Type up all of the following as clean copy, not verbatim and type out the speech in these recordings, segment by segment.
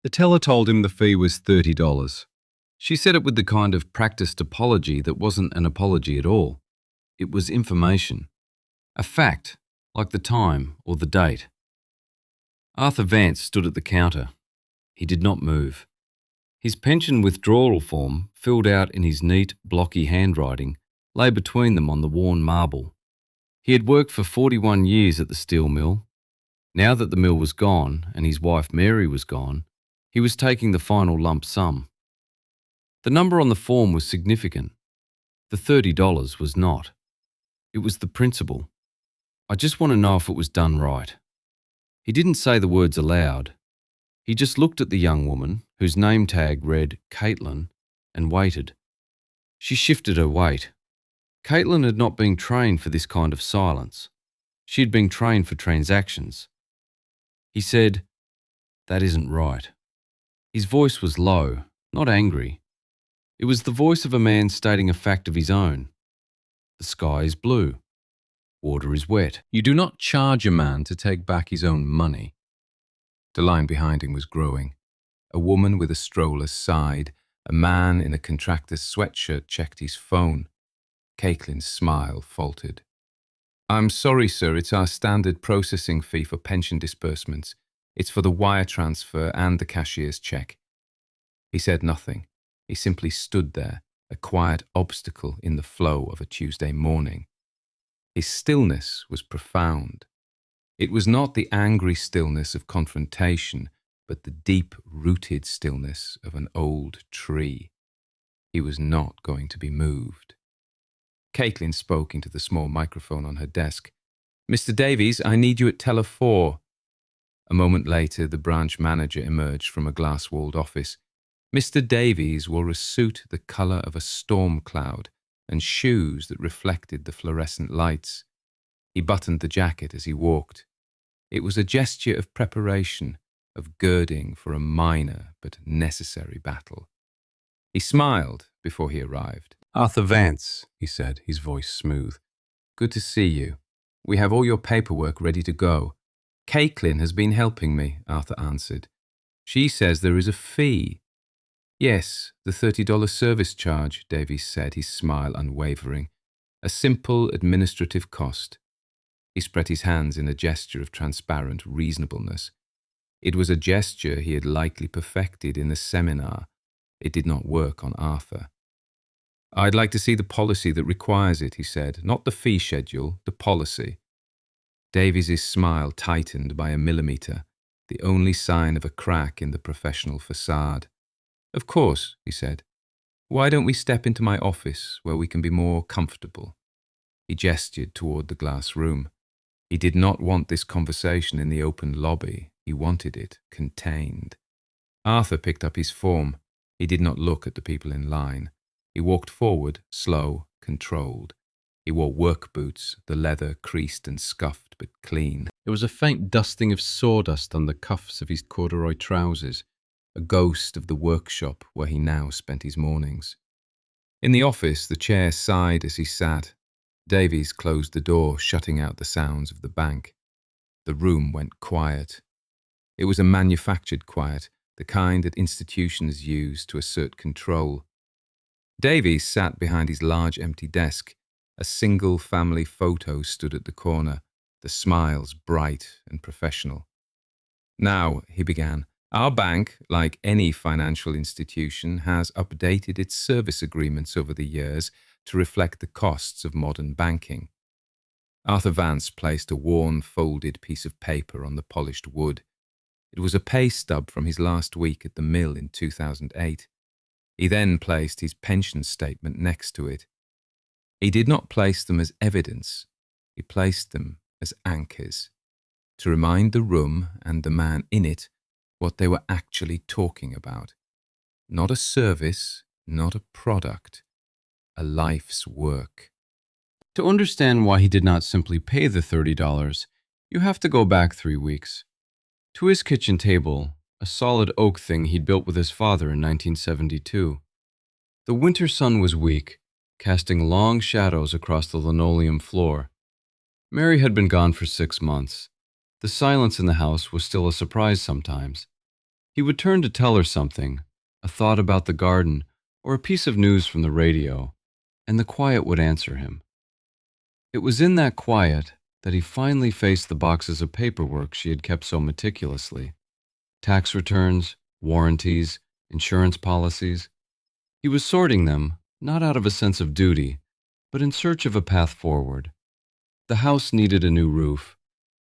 The teller told him the fee was $30. She said it with the kind of practiced apology that wasn't an apology at all. It was information. A fact, like the time or the date. Arthur Vance stood at the counter. He did not move. His pension withdrawal form, filled out in his neat, blocky handwriting, lay between them on the worn marble. He had worked for 41 years at the steel mill. Now that the mill was gone and his wife Mary was gone, he was taking the final lump sum. The number on the form was significant. The $30 was not. It was the principle. I just want to know if it was done right. He didn't say the words aloud. He just looked at the young woman, whose name tag read Caitlin, and waited. She shifted her weight. Caitlin had not been trained for this kind of silence. She had been trained for transactions. He said, "That isn't right." His voice was low, not angry. It was the voice of a man stating a fact of his own. The sky is blue. Water is wet. You do not charge a man to take back his own money. The line behind him was growing. A woman with a stroller sighed. A man in a contractor's sweatshirt checked his phone. Caitlin's smile faltered. "I'm sorry, sir, it's our standard processing fee for pension disbursements. It's for the wire transfer and the cashier's check." He said nothing. He simply stood there, a quiet obstacle in the flow of a Tuesday morning. His stillness was profound. It was not the angry stillness of confrontation, but the deep-rooted stillness of an old tree. He was not going to be moved. Caitlin spoke into the small microphone on her desk. "Mr. Davies, I need you at teller 4. A moment later, the branch manager emerged from a glass-walled office. Mr. Davies wore a suit the colour of a storm cloud and shoes that reflected the fluorescent lights. He buttoned the jacket as he walked. It was a gesture of preparation, of girding for a minor but necessary battle. He smiled before he arrived. "Arthur Vance," he said, his voice smooth. "Good to see you. We have all your paperwork ready to go." "Caitlin has been helping me," Arthur answered. "She says there is a fee." "Yes, the $30 service charge," Davies said, his smile unwavering. "A simple administrative cost." He spread his hands in a gesture of transparent reasonableness. It was a gesture he had likely perfected in a seminar. It did not work on Arthur. "I'd like to see the policy that requires it," he said. "Not the fee schedule, the policy." Davies's smile tightened by a millimetre, the only sign of a crack in the professional facade. "Of course," he said. "Why don't we step into my office where we can be more comfortable?" He gestured toward the glass room. He did not want this conversation in the open lobby. He wanted it contained. Arthur picked up his form. He did not look at the people in line. He walked forward, slow, controlled. He wore work boots, the leather creased and scuffed but clean. There was a faint dusting of sawdust on the cuffs of his corduroy trousers, a ghost of the workshop where he now spent his mornings. In the office, the chair sighed as he sat. Davies closed the door, shutting out the sounds of the bank. The room went quiet. It was a manufactured quiet, the kind that institutions use to assert control. Davies sat behind his large empty desk. A single family photo stood at the corner, the smiles bright and professional. "Now," he began, "our bank, like any financial institution, has updated its service agreements over the years to reflect the costs of modern banking." Arthur Vance placed a worn, folded piece of paper on the polished wood. It was a pay stub from his last week at the mill in 2008. He then placed his pension statement next to it. He did not place them as evidence. He placed them as anchors, to remind the room and the man in it what they were actually talking about. Not a service, not a product, a life's work. To understand why he did not simply pay the $30, you have to go back 3 weeks. To his kitchen table, a solid oak thing he'd built with his father in 1972. The winter sun was weak, casting long shadows across the linoleum floor. Mary had been gone for 6 months. The silence in the house was still a surprise sometimes. He would turn to tell her something, a thought about the garden, or a piece of news from the radio, and the quiet would answer him. It was in that quiet that he finally faced the boxes of paperwork she had kept so meticulously. Tax returns, warranties, insurance policies. He was sorting them, not out of a sense of duty, but in search of a path forward. The house needed a new roof.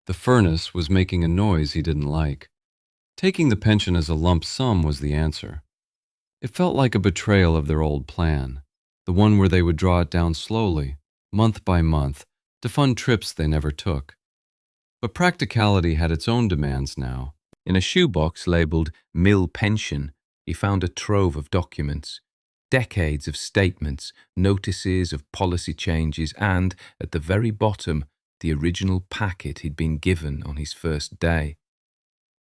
The furnace was making a noise he didn't like. Taking the pension as a lump sum was the answer. It felt like a betrayal of their old plan, the one where they would draw it down slowly, month by month, to fund trips they never took. But practicality had its own demands now. In a shoebox labeled Mill Pension, he found a trove of documents, decades of statements, notices of policy changes, and, at the very bottom, the original packet he'd been given on his first day.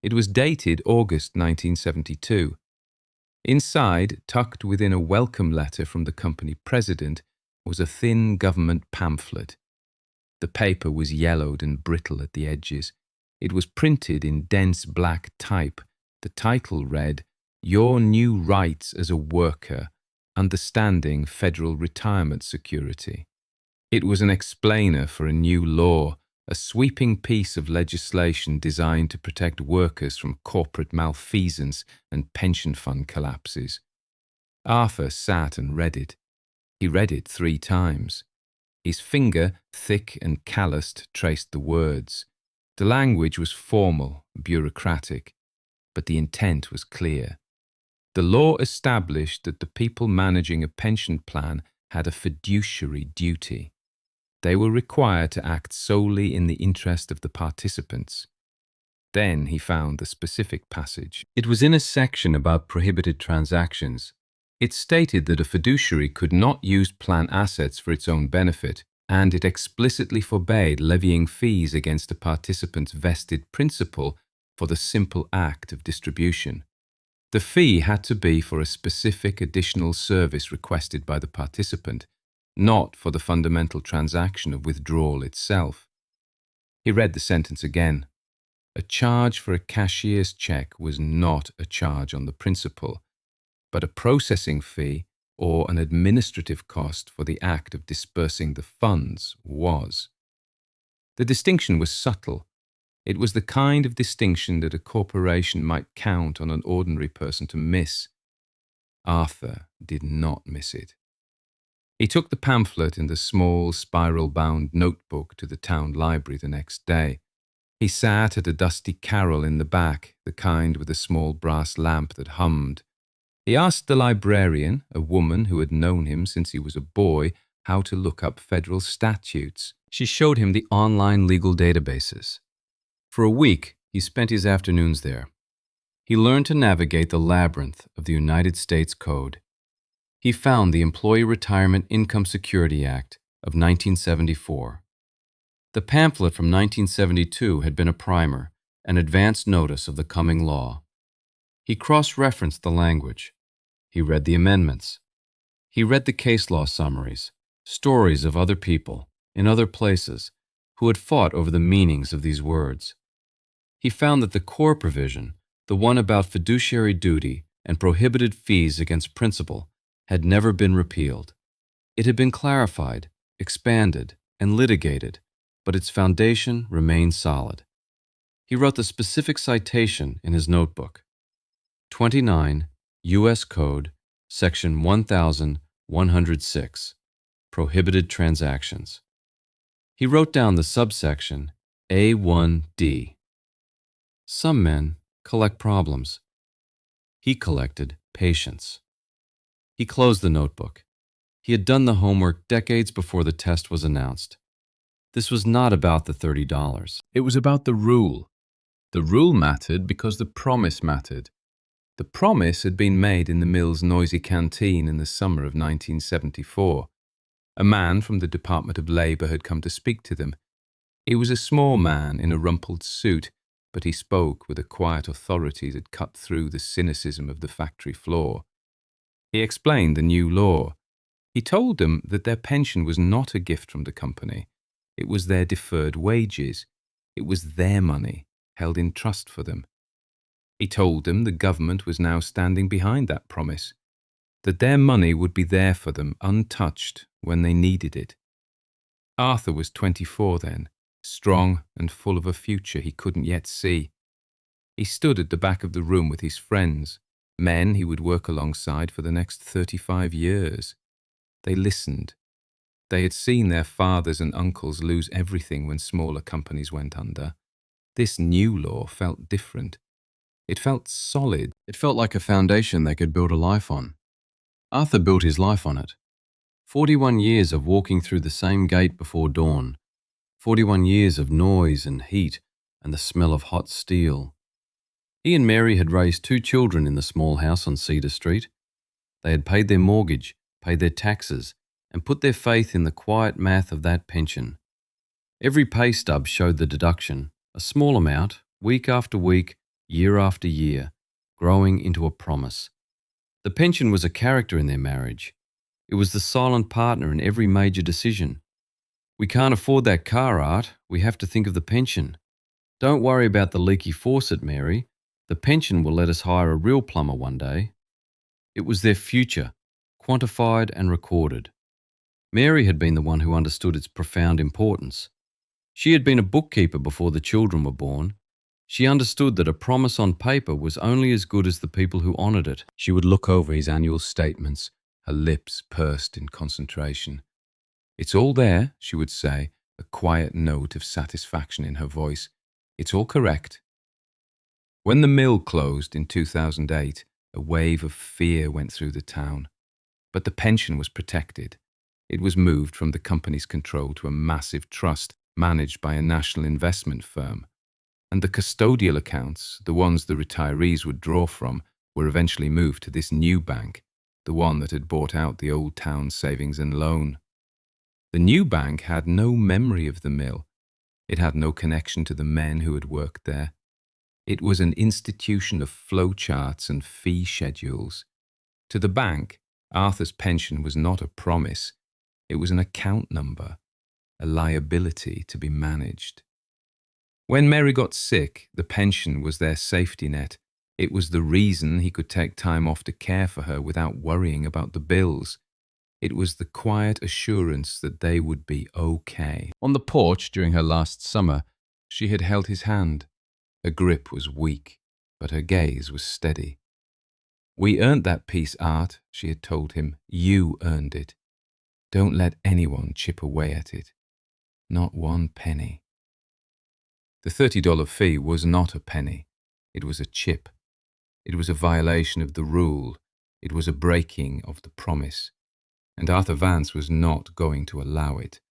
It was dated August 1972. Inside, tucked within a welcome letter from the company president, was a thin government pamphlet. The paper was yellowed and brittle at the edges. It was printed in dense black type. The title read, "Your New Rights as a Worker, Understanding Federal Retirement Security." It was an explainer for a new law, a sweeping piece of legislation designed to protect workers from corporate malfeasance and pension fund collapses. Arthur sat and read it. He read it 3 times. His finger, thick and calloused, traced the words. The language was formal, bureaucratic, but the intent was clear. The law established that the people managing a pension plan had a fiduciary duty. They were required to act solely in the interest of the participants. Then he found the specific passage. It was in a section about prohibited transactions. It stated that a fiduciary could not use plan assets for its own benefit, and it explicitly forbade levying fees against a participant's vested principal for the simple act of distribution. The fee had to be for a specific additional service requested by the participant, not for the fundamental transaction of withdrawal itself. He read the sentence again. A charge for a cashier's check was not a charge on the principal, but a processing fee or an administrative cost for the act of dispersing the funds was. The distinction was subtle. It was the kind of distinction that a corporation might count on an ordinary person to miss. Arthur did not miss it. He took the pamphlet in the small, spiral-bound notebook to the town library the next day. He sat at a dusty carrel in the back, the kind with a small brass lamp that hummed. He asked the librarian, a woman who had known him since he was a boy, how to look up federal statutes. She showed him the online legal databases. For a week, he spent his afternoons there. He learned to navigate the labyrinth of the United States Code. He found the Employee Retirement Income Security Act of 1974. The pamphlet from 1972 had been a primer, an advance notice of the coming law. He cross-referenced the language. He read the amendments. He read the case law summaries, stories of other people, in other places, who had fought over the meanings of these words. He found that the core provision, the one about fiduciary duty and prohibited fees against principal, had never been repealed. It had been clarified, expanded, and litigated, but its foundation remained solid. He wrote the specific citation in his notebook. 29 U.S. Code, Section 1106, Prohibited Transactions. He wrote down the subsection A1D. Some men collect problems. He collected patience. He closed the notebook. He had done the homework decades before the test was announced. This was not about the $30. It was about the rule. The rule mattered because the promise mattered. The promise had been made in the mill's noisy canteen in the summer of 1974. A man from the Department of Labor had come to speak to them. He was a small man in a rumpled suit, but he spoke with a quiet authority that cut through the cynicism of the factory floor. He explained the new law. He told them that their pension was not a gift from the company. It was their deferred wages. It was their money, held in trust for them. He told them the government was now standing behind that promise, that their money would be there for them untouched when they needed it. Arthur was 24 then, strong and full of a future he couldn't yet see. He stood at the back of the room with his friends, men he would work alongside for the next 35 years. They listened. They had seen their fathers and uncles lose everything when smaller companies went under. This new law felt different. It felt solid. It felt like a foundation they could build a life on. Arthur built his life on it. 41 years of walking through the same gate before dawn. 41 years of noise and heat and the smell of hot steel. He and Mary had raised 2 children in the small house on Cedar Street. They had paid their mortgage, paid their taxes, and put their faith in the quiet math of that pension. Every pay stub showed the deduction, a small amount, week after week, year after year, growing into a promise. The pension was a character in their marriage. It was the silent partner in every major decision. We can't afford that car, Art. We have to think of the pension. Don't worry about the leaky faucet, Mary. The pension will let us hire a real plumber one day. It was their future, quantified and recorded. Mary had been the one who understood its profound importance. She had been a bookkeeper before the children were born. She understood that a promise on paper was only as good as the people who honoured it. She would look over his annual statements, her lips pursed in concentration. "It's all there," she would say, a quiet note of satisfaction in her voice. "It's all correct." When the mill closed in 2008, a wave of fear went through the town. But the pension was protected. It was moved from the company's control to a massive trust managed by a national investment firm. And the custodial accounts, the ones the retirees would draw from, were eventually moved to this new bank, the one that had bought out the old town savings and loan. The new bank had no memory of the mill. It had no connection to the men who had worked there. It was an institution of flowcharts and fee schedules. To the bank, Arthur's pension was not a promise. It was an account number, a liability to be managed. When Mary got sick, the pension was their safety net. It was the reason he could take time off to care for her without worrying about the bills. It was the quiet assurance that they would be okay. On the porch during her last summer, she had held his hand. Her grip was weak, but her gaze was steady. "We earned that peace, Art," she had told him. "You earned it. Don't let anyone chip away at it. Not one penny." The $30 fee was not a penny. It was a chip. It was a violation of the rule. It was a breaking of the promise. And Arthur Vance was not going to allow it.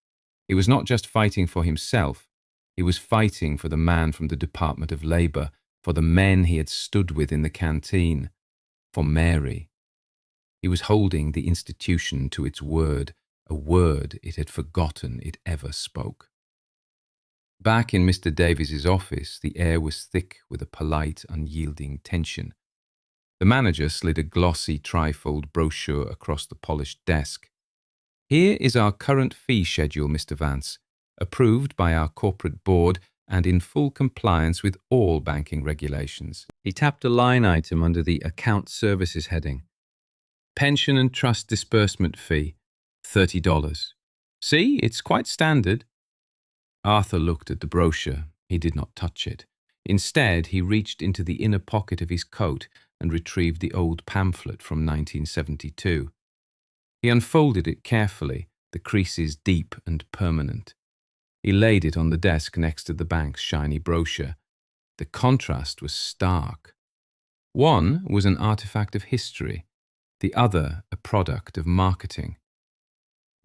He was not just fighting for himself. He was fighting for the man from the Department of Labor, for the men he had stood with in the canteen, for Mary. He was holding the institution to its word, a word it had forgotten it ever spoke. Back in Mr. Davies's office, the air was thick with a polite, unyielding tension. The manager slid a glossy trifold brochure across the polished desk. "Here is our current fee schedule, Mr. Vance, approved by our corporate board and in full compliance with all banking regulations." He tapped a line item under the Account Services heading. "Pension and Trust Disbursement Fee, $30. See, it's quite standard." Arthur looked at the brochure. He did not touch it. Instead, he reached into the inner pocket of his coat and retrieved the old pamphlet from 1972. He unfolded it carefully, the creases deep and permanent. He laid it on the desk next to the bank's shiny brochure. The contrast was stark. One was an artifact of history, the other a product of marketing.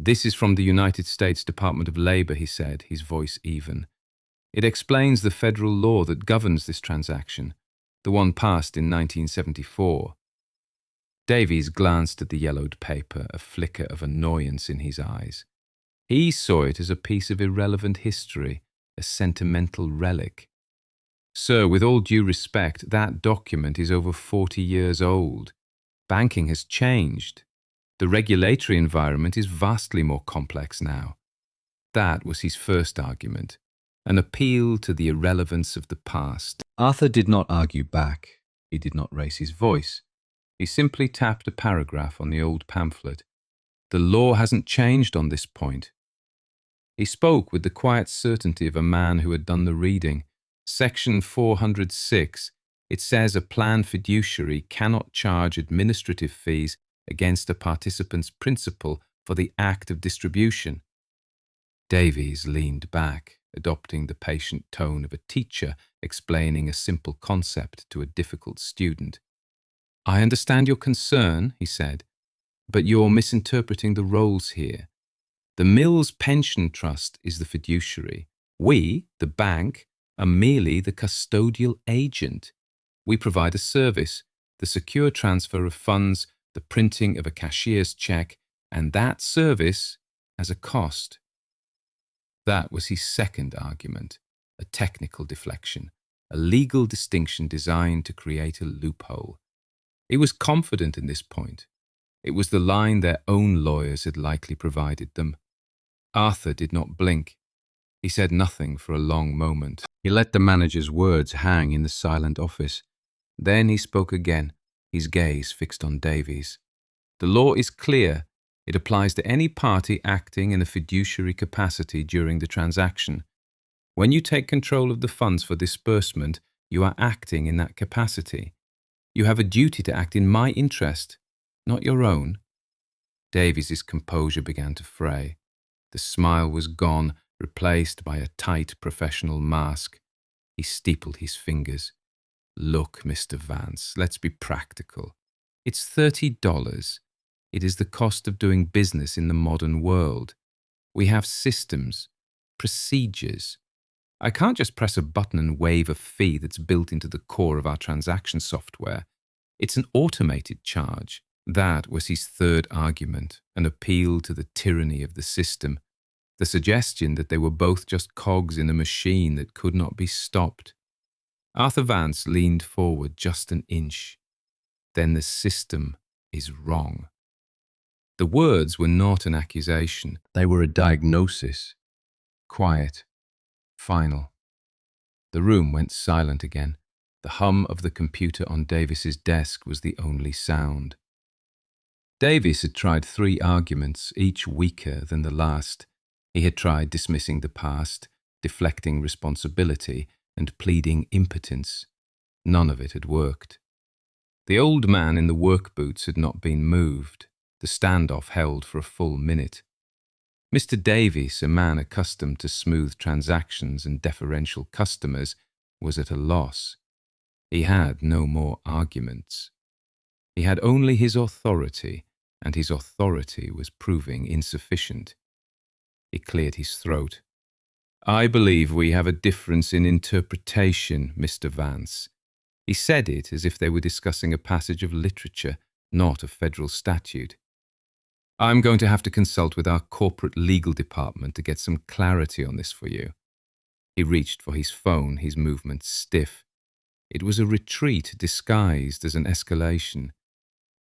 "This is from the United States Department of Labor," he said, his voice even. "It explains the federal law that governs this transaction, the one passed in 1974. Davies glanced at the yellowed paper, a flicker of annoyance in his eyes. He saw it as a piece of irrelevant history, a sentimental relic. "Sir, with all due respect, that document is over 40 years old. Banking has changed. The regulatory environment is vastly more complex now." That was his first argument, an appeal to the irrelevance of the past. Arthur did not argue back. He did not raise his voice. He simply tapped a paragraph on the old pamphlet. The law hasn't changed on this point. He spoke with the quiet certainty of a man who had done the reading. Section 406, it says a plan fiduciary cannot charge administrative fees against a participant's principal for the act of distribution. Davies leaned back, adopting the patient tone of a teacher explaining a simple concept to a difficult student. I understand your concern, he said, but you're misinterpreting the roles here. The Mills Pension Trust is the fiduciary. We, the bank, are merely the custodial agent. We provide a service, the secure transfer of funds, the printing of a cashier's check, and that service has a cost. That was his second argument, a technical deflection, a legal distinction designed to create a loophole. He was confident in this point. It was the line their own lawyers had likely provided them. Arthur did not blink. He said nothing for a long moment. He let the manager's words hang in the silent office. Then he spoke again, his gaze fixed on Davies. The law is clear. It applies to any party acting in a fiduciary capacity during the transaction. When you take control of the funds for disbursement, you are acting in that capacity. You have a duty to act in my interest, not your own. Davies's composure began to fray. The smile was gone, replaced by a tight professional mask. He steepled his fingers. Look, Mr. Vance, let's be practical. It's $30. It is the cost of doing business in the modern world. We have systems, procedures. I can't just press a button and waive a fee that's built into the core of our transaction software. It's an automated charge. That was his third argument, an appeal to the tyranny of the system, the suggestion that they were both just cogs in a machine that could not be stopped. Arthur Vance leaned forward just an inch. Then the system is wrong. The words were not an accusation. They were a diagnosis. Quiet. Final. The room went silent again. The hum of the computer on Davies's desk was the only sound. Davies had tried 3 arguments, each weaker than the last. He had tried dismissing the past, deflecting responsibility, and pleading impotence. None of it had worked. The old man in the work boots had not been moved. The standoff held for a full minute. Mr. Davies, a man accustomed to smooth transactions and deferential customers, was at a loss. He had no more arguments. He had only his authority, and his authority was proving insufficient. He cleared his throat. I believe we have a difference in interpretation, Mr. Vance. He said it as if they were discussing a passage of literature, not a federal statute. I'm going to have to consult with our corporate legal department to get some clarity on this for you. He reached for his phone, his movements stiff. It was a retreat disguised as an escalation.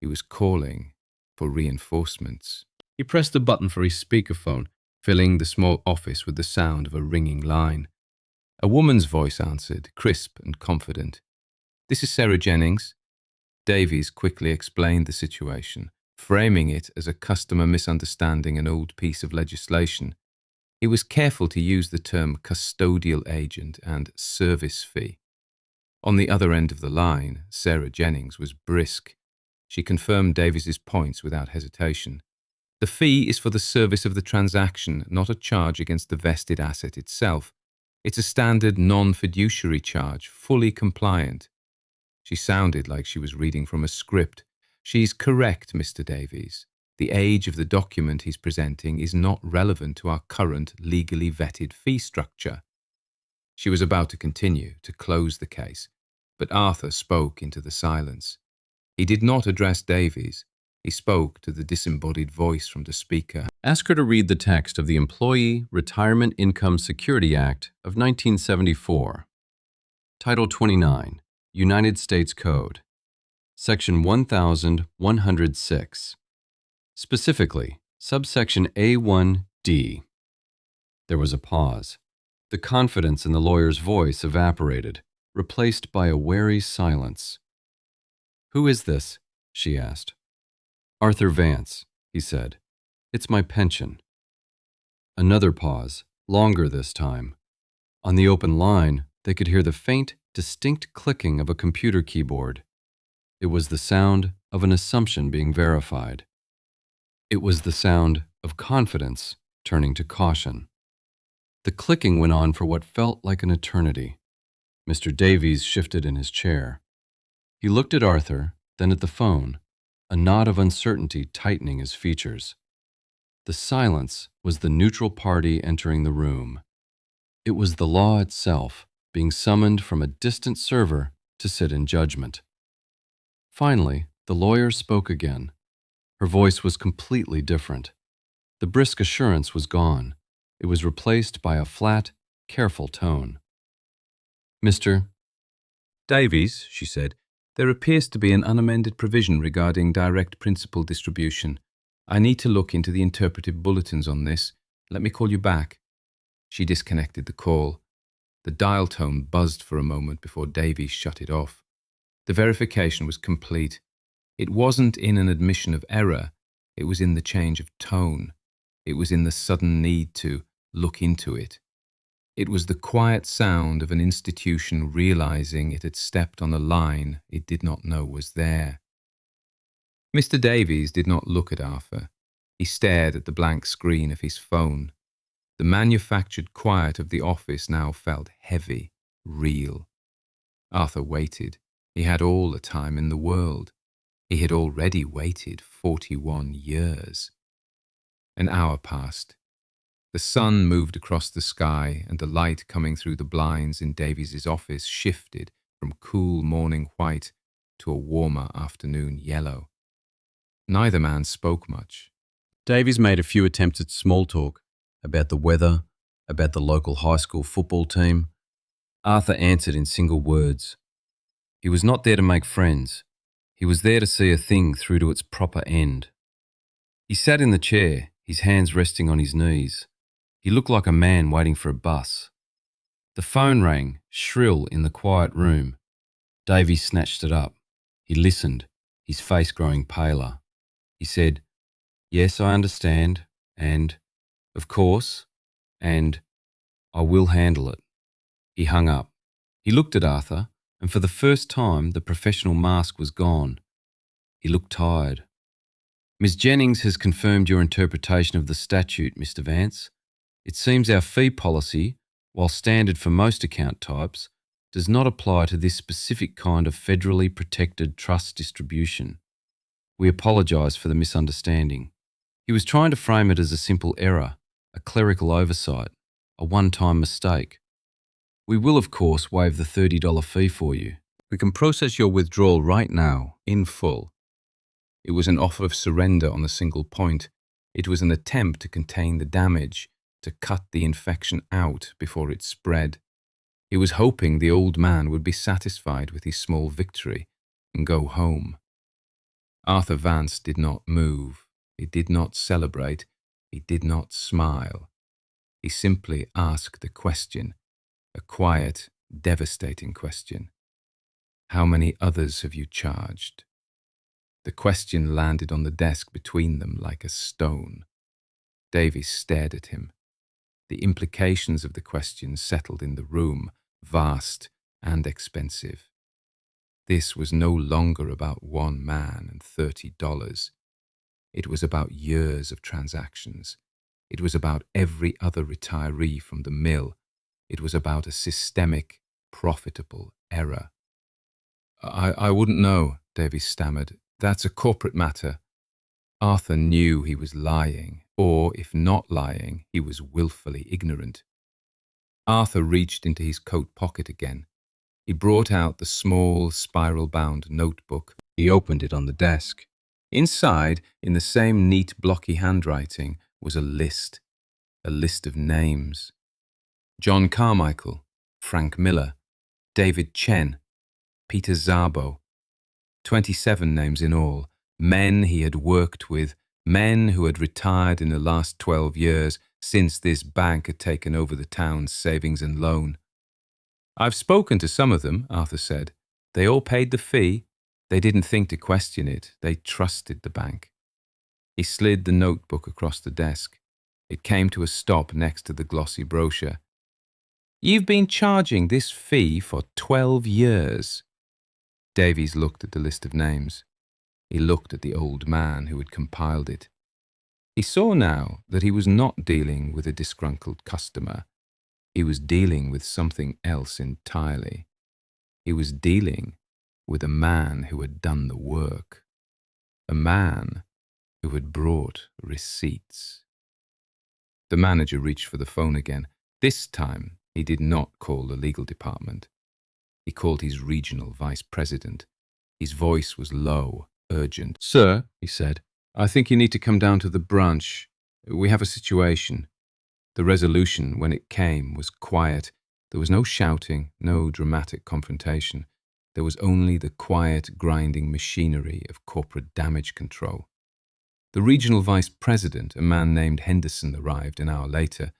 He was calling for reinforcements. He pressed the button for his speakerphone, filling the small office with the sound of a ringing line. A woman's voice answered, crisp and confident. This is Sarah Jennings. Davies quickly explained the situation, framing it as a customer misunderstanding an old piece of legislation. He was careful to use the term custodial agent and service fee. On the other end of the line, Sarah Jennings was brisk. She confirmed Davies's points without hesitation. The fee is for the service of the transaction, not a charge against the vested asset itself. It's a standard non-fiduciary charge, fully compliant. She sounded like she was reading from a script. She's correct, Mr. Davies. The age of the document he's presenting is not relevant to our current legally vetted fee structure. She was about to continue, to close the case, but Arthur spoke into the silence. He did not address Davies. He spoke to the disembodied voice from the speaker. Ask her to read the text of the Employee Retirement Income Security Act of 1974. Title 29, United States Code. Section 1106. Specifically, subsection A1D. There was a pause. The confidence in the lawyer's voice evaporated, replaced by a wary silence. "Who is this?" she asked. "Arthur Vance," he said. "It's my pension." Another pause, longer this time. On the open line, they could hear the faint, distinct clicking of a computer keyboard. It was the sound of an assumption being verified. It was the sound of confidence turning to caution. The clicking went on for what felt like an eternity. Mr. Davies shifted in his chair. He looked at Arthur, then at the phone, a knot of uncertainty tightening his features. The silence was the neutral party entering the room. It was the law itself being summoned from a distant server to sit in judgment. Finally, the lawyer spoke again. Her voice was completely different. The brisk assurance was gone. It was replaced by a flat, careful tone. "Mr. Davies," she said, "there appears to be an unamended provision regarding direct principal distribution. I need to look into the interpretive bulletins on this. Let me call you back." She disconnected the call. The dial tone buzzed for a moment before Davies shut it off. The verification was complete. It wasn't in an admission of error. It was in the change of tone. It was in the sudden need to look into it. It was the quiet sound of an institution realizing it had stepped on a line it did not know was there. Mr. Davies did not look at Arthur. He stared at the blank screen of his phone. The manufactured quiet of the office now felt heavy, real. Arthur waited. He had all the time in the world. He had already waited 41 years. An hour passed. The sun moved across the sky, and the light coming through the blinds in Davies's office shifted from cool morning white to a warmer afternoon yellow. Neither man spoke much. Davies made a few attempts at small talk about the weather, about the local high school football team. Arthur answered in single words. He was not there to make friends. He was there to see a thing through to its proper end. He sat in the chair, his hands resting on his knees. He looked like a man waiting for a bus. The phone rang, shrill in the quiet room. Davies snatched it up. He listened, his face growing paler. He said, "Yes, I understand, and, of course, and I will handle it." He hung up. He looked at Arthur, and for the first time the professional mask was gone. He looked tired. "Ms. Jennings has confirmed your interpretation of the statute, Mr. Vance. It seems our fee policy, while standard for most account types, does not apply to this specific kind of federally protected trust distribution. We apologise for the misunderstanding." He was trying to frame it as a simple error, a clerical oversight, a one-time mistake. "We will, of course, waive the $30 fee for you. We can process your withdrawal right now, in full." It was an offer of surrender on a single point. It was an attempt to contain the damage, to cut the infection out before it spread. He was hoping the old man would be satisfied with his small victory and go home. Arthur Vance did not move. He did not celebrate. He did not smile. He simply asked a question, a quiet, devastating question. "How many others have you charged?" The question landed on the desk between them like a stone. Davies stared at him. The implications of the question settled in the room, vast and expensive. This was no longer about one man and $30. It was about years of transactions. It was about every other retiree from the mill. It was about a systemic, profitable error. I wouldn't know," Davies stammered. "That's a corporate matter." Arthur knew he was lying, or if not lying, he was willfully ignorant. Arthur reached into his coat pocket again. He brought out the small, spiral-bound notebook. He opened it on the desk. Inside, in the same neat, blocky handwriting, was a list of names. John Carmichael, Frank Miller, David Chen, Peter Szabo. 27 names in all, men he had worked with, men who had retired in the last 12 years since this bank had taken over the town's savings and loan. "I've spoken to some of them," Arthur said. "They all paid the fee." They didn't think to question it. They trusted the bank. He slid the notebook across the desk. It came to a stop next to the glossy brochure. "You've been charging this fee for 12 years. Davies looked at the list of names. He looked at the old man who had compiled it. He saw now that he was not dealing with a disgruntled customer. He was dealing with something else entirely. He was dealing with a man who had done the work. A man who had brought receipts. The manager reached for the phone again. This time, he did not call the legal department. He called his regional vice president. His voice was low, urgent. "Sir," he said, "I think you need to come down to the branch. We have a situation." The resolution, when it came, was quiet. There was no shouting, no dramatic confrontation. There was only the quiet, grinding machinery of corporate damage control. The regional vice president, a man named Henderson, arrived an hour later.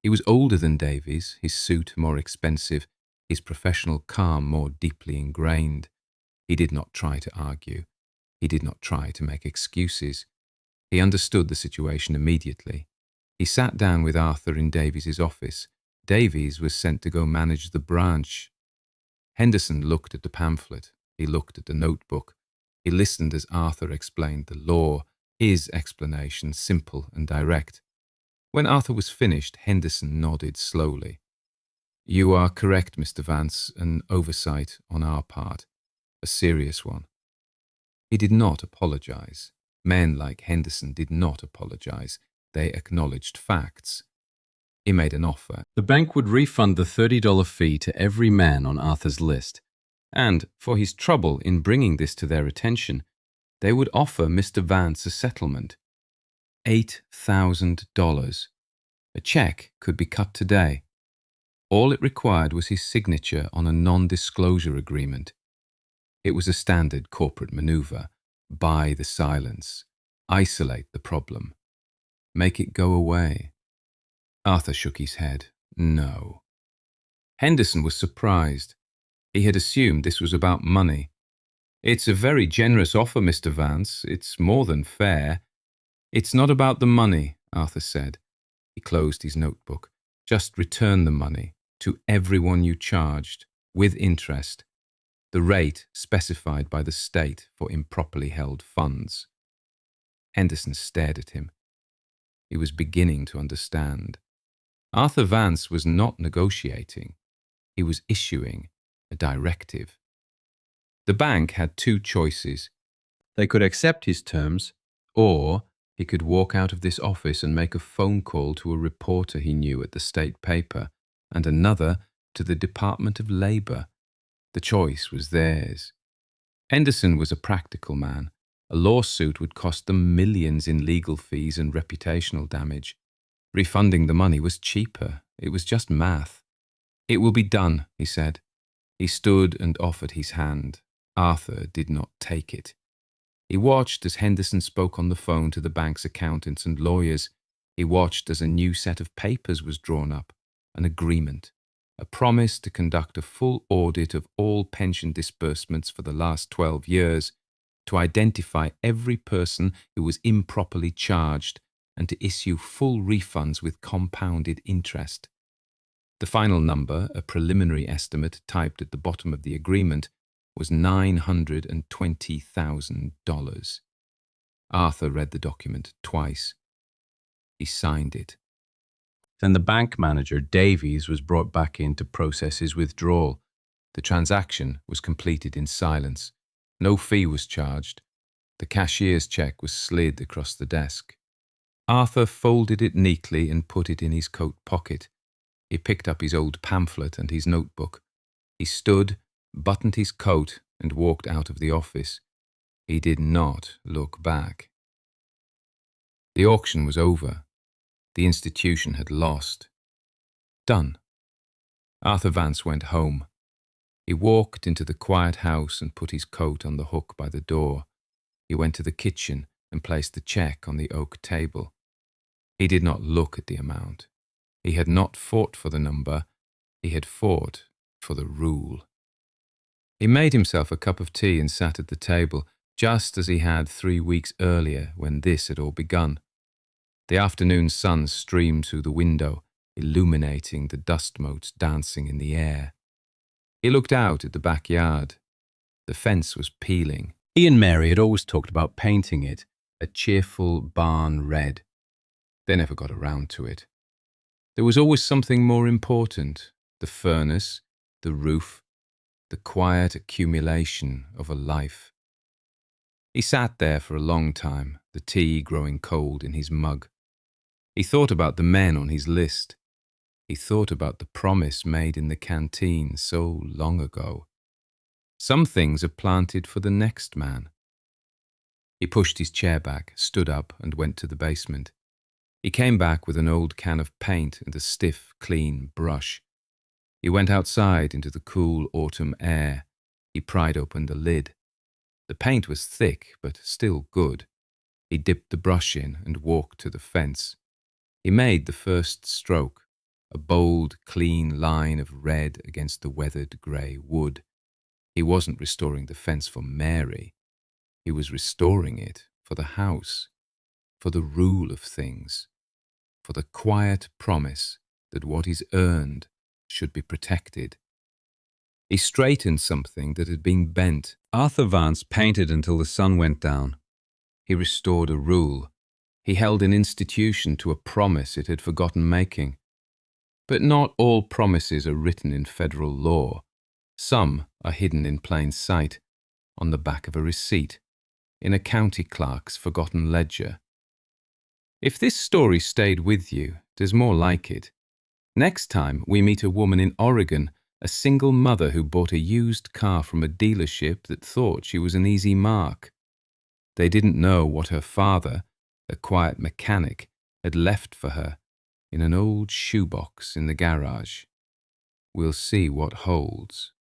He was older than Davies, his suit more expensive, his professional calm more deeply ingrained. He did not try to argue. He did not try to make excuses. He understood the situation immediately. He sat down with Arthur in Davies's office. Davies was sent to go manage the branch. Henderson looked at the pamphlet. He looked at the notebook. He listened as Arthur explained the law, his explanation simple and direct. When Arthur was finished, Henderson nodded slowly. "You are correct, Mr. Vance, an oversight on our part, a serious one." He did not apologize. Men like Henderson did not apologize. They acknowledged facts. He made an offer. The bank would refund the $30 fee to every man on Arthur's list, and for his trouble in bringing this to their attention, they would offer Mr. Vance a settlement. $8,000. A check could be cut today. All it required was his signature on a non-disclosure agreement. It was a standard corporate maneuver. Buy the silence. Isolate the problem. Make it go away. Arthur shook his head. No. Henderson was surprised. He had assumed this was about money. "It's a very generous offer, Mr. Vance. It's more than fair." "It's not about the money," Arthur said. He closed his notebook. "Just return the money to everyone you charged, with interest, the rate specified by the state for improperly held funds." Henderson stared at him. He was beginning to understand. Arthur Vance was not negotiating. He was issuing a directive. The bank had two choices. They could accept his terms, or he could walk out of this office and make a phone call to a reporter he knew at the state paper, and another to the Department of Labor. The choice was theirs. Henderson was a practical man. A lawsuit would cost them millions in legal fees and reputational damage. Refunding the money was cheaper. It was just math. "It will be done," he said. He stood and offered his hand. Arthur did not take it. He watched as Henderson spoke on the phone to the bank's accountants and lawyers. He watched as a new set of papers was drawn up, an agreement, a promise to conduct a full audit of all pension disbursements for the last 12 years, to identify every person who was improperly charged, and to issue full refunds with compounded interest. The final number, a preliminary estimate typed at the bottom of the agreement, was $920,000. Arthur read the document twice. He signed it. Then the bank manager, Davies, was brought back in to process his withdrawal. The transaction was completed in silence. No fee was charged. The cashier's check was slid across the desk. Arthur folded it neatly and put it in his coat pocket. He picked up his old pamphlet and his notebook. He stood, buttoned his coat, and walked out of the office. He did not look back. The auction was over. The institution had lost. Done. Arthur Vance went home. He walked into the quiet house and put his coat on the hook by the door. He went to the kitchen and placed the check on the oak table. He did not look at the amount. He had not fought for the number. He had fought for the rule. He made himself a cup of tea and sat at the table, just as he had 3 weeks earlier when this had all begun. The afternoon sun streamed through the window, illuminating the dust motes dancing in the air. He looked out at the backyard. The fence was peeling. He and Mary had always talked about painting it a cheerful barn red. They never got around to it. There was always something more important: the furnace, the roof, the quiet accumulation of a life. He sat there for a long time, the tea growing cold in his mug. He thought about the men on his list. He thought about the promise made in the canteen so long ago. Some things are planted for the next man. He pushed his chair back, stood up, and went to the basement. He came back with an old can of paint and a stiff, clean brush. He went outside into the cool autumn air. He pried open the lid. The paint was thick, but still good. He dipped the brush in and walked to the fence. He made the first stroke, a bold, clean line of red against the weathered grey wood. He wasn't restoring the fence for Mary. He was restoring it for the house, for the rule of things, for the quiet promise that what is earned should be protected. He straightened something that had been bent. Arthur Vance painted until the sun went down. He restored a rule. He held an institution to a promise it had forgotten making. But not all promises are written in federal law. Some are hidden in plain sight, on the back of a receipt, in a county clerk's forgotten ledger. If this story stayed with you, there's more like it. Next time we meet a woman in Oregon, a single mother who bought a used car from a dealership that thought she was an easy mark. They didn't know what her father, a quiet mechanic, had left for her in an old shoebox in the garage. We'll see what holds.